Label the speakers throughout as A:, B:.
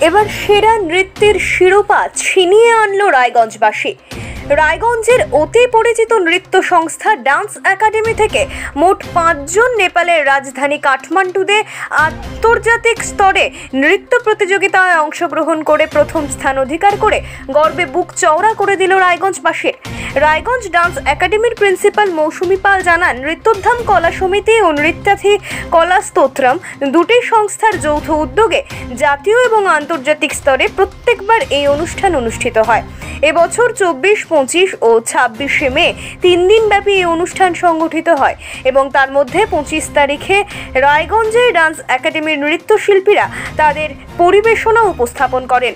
A: এবার সেরা নৃত্যের শিরোপা ছিনিয়ে আনলো রায়গঞ্জবাসী। রায়গঞ্জের অতি পরিচিত নৃত্য সংস্থা ডান্স একাডেমি থেকে মোট 5 জন নেপালের রাজধানী কাঠমান্ডুতে আন্তর্জাতিক স্তরে নৃত্য প্রতিযোগিতায় অংশগ্রহণ করে প্রথম স্থান অধিকার করে গর্বে বুক চওড়া করে দিল রায়গঞ্জবাসীর। রায়গঞ্জ ডান্স একাডেমির প্রিন্সিপাল মৌসুমী পাল জানান, নৃত্যোদ্ধাম কলা সমিতি ও নৃত্যাথী কলা স্তোত্রম দুটি সংস্থার যৌথ উদ্যোগে জাতীয় এবং আন্তর্জাতিক স্তরে প্রত্যেকবার এই অনুষ্ঠান অনুষ্ঠিত হয়। এবছর 24, 25 ও 26শে মে 3 দিনব্যাপী এই অনুষ্ঠান সংগঠিত হয় এবং তার মধ্যে 25 তারিখে রায়গঞ্জের ডান্স একাডেমির নৃত্যশিল্পীরা তাদের পরিবেশনা উপস্থাপন করেন।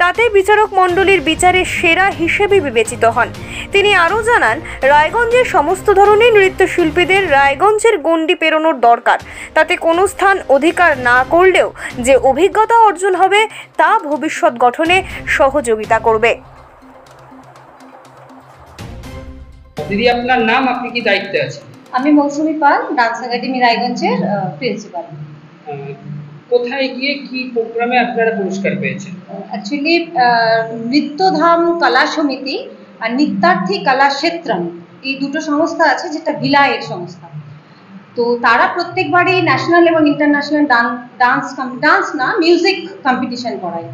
A: তাতে বিচারক মণ্ডলীর বিচারে সেরা হিসেবে বিবেচিত হন। তিনি আরও জানান, রায়গঞ্জের সমস্ত ধরনের নৃত্যশিল্পীদের রায়গঞ্জের গণ্ডি পেরোনোর দরকার। তাতে কোনো স্থান অধিকার না করলেও যে অভিজ্ঞতা অর্জন হবে তা ভবিষ্যৎ গঠনে সহযোগিতা করবে।
B: দিদি, আপনার নাম, আপনি কি দায়িত্বে আছেন?
C: আমি মৌসুমী পাল, ডান্স একাডেমি রায়গঞ্জের প্রিন্সিপাল।
B: কোথায় গিয়ে কি প্রোগ্রামে আপনারা পুরস্কার পেয়েছেন?
C: অ্যাকচুয়ালি নৃত্যধাম কলা সমিতি আর নৃত্যার্থী কলা ক্ষেত্রম এই দুটো সংস্থা আছে, যেটা ভিলায়ের সংস্থা। তো তারা প্রত্যেকবারই ন্যাশনাল এবং ইন্টারন্যাশনাল ডান্স না মিউজিক কম্পিটিশন করায়,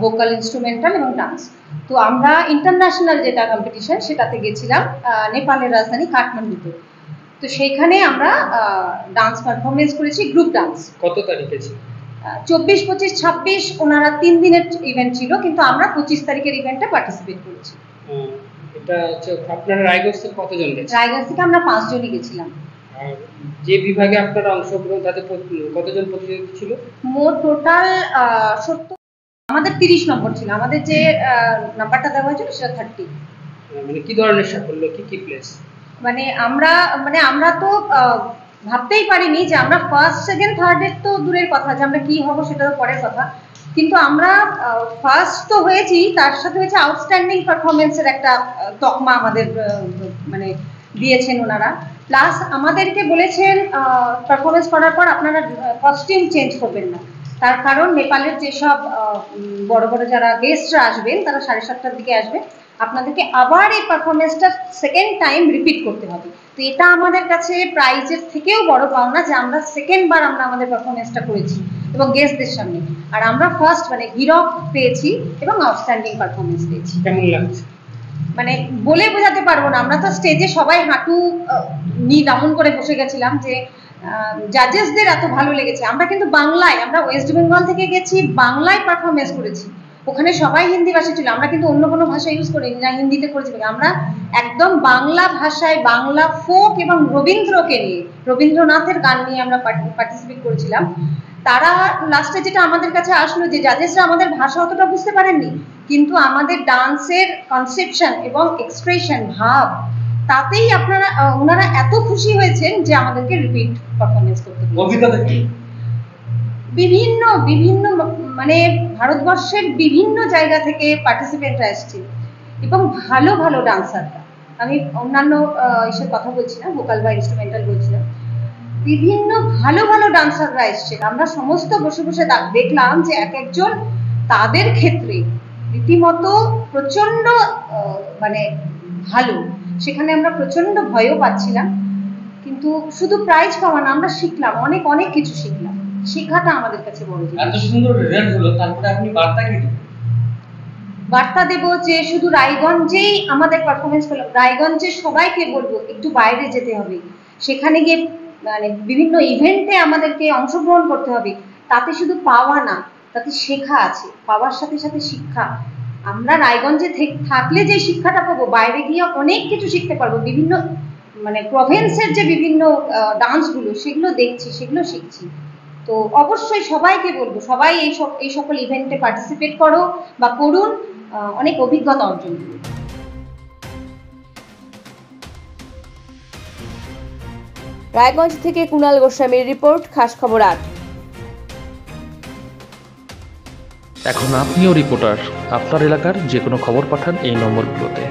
C: ভোকাল, ইনস্ট্রুমেন্টাল এবং ডান্স। তো আমরা ইন্টারন্যাশনাল যেটা কম্পিটিশন সেটাতে গেছিলাম নেপালের রাজধানী কাঠমান্ডুতে। তো সেইখানে আমরা ডান্স পারফরমেন্স করেছি, গ্রুপ ডান্স।
B: কত তারিখে ছিল?
C: 24, 25, 26 ওনারা 3 দিনের ইভেন্ট ছিল, কিন্তু আমরা 25 তারিখের ইভেন্টে পার্টিসিপেট করেছি।
B: এটা হচ্ছে আপনারা রায়গঞ্জ থেকে কতজন গেছেন?
C: রায়গঞ্জ থেকে আমরা 5 জনই গেছিলাম।
B: আর যে বিভাগে আপনারা অংশগ্রহণ, তাতে কতজন প্রতিযোগী ছিল?
C: মোট টোটাল 70, আমাদের 30 নম্বর ছিল। আমাদের যে নাম্বারটা দেওয়া হয়েছিল সেটা 30।
B: মানে কি ধরনের সাফল্য, কি প্লেস?
C: মানে আমরা তো ভাবতেই পারিনি যে আমরা ফার্স্ট, সেকেন্ড, থার্ডের তো দূরের কথা, যে আমরা কি হব সেটা তো পরের কথা, কিন্তু আমরা ফার্স্ট তো হয়েছি, তার সাথে হয়েছে আউটস্ট্যান্ডিং পারফরমেন্সের একটা তকমা আমাদের মানে দিয়েছেন ওনারা। প্লাস আমাদেরকে বলেছেন পারফরমেন্স করার পর আপনারা কস্টিউম চেঞ্জ করবেন না, তার কারণ নেপালের যেসব বড় বড় যারা গেস্টরা আসবেন তারা 7:30টার দিকে আসবে, আপনাদেরকে আবার এই পারফরমেন্সটা সেকেন্ড টাইম রিপিট করতে হবে। তো এটা আমাদের কাছে প্রাইজের থেকেও বড় পাওনা যে আমরা সেকেন্ড বার আমরা আমাদের পারফরমেন্সটা করেছি এবং গেস্টদের সামনে, আর আমরা ফার্স্ট মানে হিরক পেয়েছি এবং আউটস্ট্যান্ডিং পারফরমেন্স পেয়েছি।
B: কেমন লাগছে?
C: মানে বলে বোঝাতে পারবো না। আমরা তো স্টেজে সবাই হাঁটু নি ডাউন করে বসে গেছিলাম যে জাজেসদের এত ভালো লেগেছে। আমরা কিন্তু বাংলায়, আমরা ওয়েস্ট বেঙ্গল থেকে গেছি, বাংলায় পারফরমেন্স করেছি। ওখানে সবাই হিন্দি ভাষী ছিল, আমরা কিন্তু অন্য কোনো ভাষা ইউজ করিনি, না হিন্দিতে করেছি। আমরা একদম বাংলা ভাষায়, বাংলা ফোক এবং রবীন্দ্রকে নিয়ে, রবীন্দ্রনাথের গান নিয়ে আমরা পার্টিসিপেট করেছিলাম। তারা লাস্টে যেটা আমাদের কাছে আসলো যে জাজেসরা আমাদের ভাষা অতটা বুঝতে পারেননি, কিন্তু আমাদের ডান্সের কনসেপশন এবং এক্সপ্রেশন, ভাব, তাতেই ওনারা এত খুশি হয়েছেন যে আমাদেরকে রিপিট পারফরমেন্স করতে হবে।
B: অভিজ্ঞতা কি?
C: বিভিন্ন মানে ভারতবর্ষের বিভিন্ন জায়গা থেকে পার্টিসিপেন্টরা এসেছে এবং ভালো ভালো ডান্সাররা। আমি অন্যান্য এসব কথা বলছি না, ভোকাল বা ইনস্ট্রুমেন্টাল বলছিলাম। বিভিন্ন ভালো ভালো ডান্সাররা এসছে। আমরা সমস্ত বসে বসে দেখলাম যে এক একজন তাদের ক্ষেত্রে রীতিমতো প্রচন্ড মানে ভালো। সেখানে আমরা প্রচন্ড ভয়ও পাচ্ছিলাম, কিন্তু শুধু প্রাইজ পাওয়া না, আমরা শিখলাম, অনেক অনেক কিছু শিখলাম। শেখাটা আমাদের কাছে বড় জিনিস।
B: এত সুন্দর রেজাল্ট হলো, তারপরে আপনি বার্তা কি দেবেন?
C: বার্তা দেব যে শুধু রায়গঞ্জেই আমাদের পারফরমেন্স করলাম, রায়গঞ্জে সবাইকে বলবো একটু বাইরে যেতে হবে, সেখানে গিয়ে মানে বিভিন্ন ইভেন্টে আমাদেরকে অংশগ্রহণ করতে হবে। তাতে শুধু পাওয়া না, তাতে শেখা আছে, পাওয়ার সাথে সাথে শিক্ষা। আমরা রায়গঞ্জে থাকলে যে শিক্ষাটা পাবো, বাইরে গিয়ে অনেক কিছু শিখতে পারবো। বিভিন্ন মানে প্রভিন্সের যে বিভিন্ন ডান্সগুলো, সেগুলো দেখছি, সেগুলো শিখছি। তো অবশ্যই সবাইকে বলবো, সবাই এই সকল ইভেন্টে পার্টিসিপেট করো বা করুন, অনেক অভিজ্ঞতা অর্জন করুন।
A: রায়গঞ্জ থেকে কুণাল গোস্বামীর রিপোর্ট, খাস খবর 8।
D: এখন আপনিও রিপোর্টার, আপনার এলাকার যে কোনো খবর পাঠান এই নম্বরগুলোতে।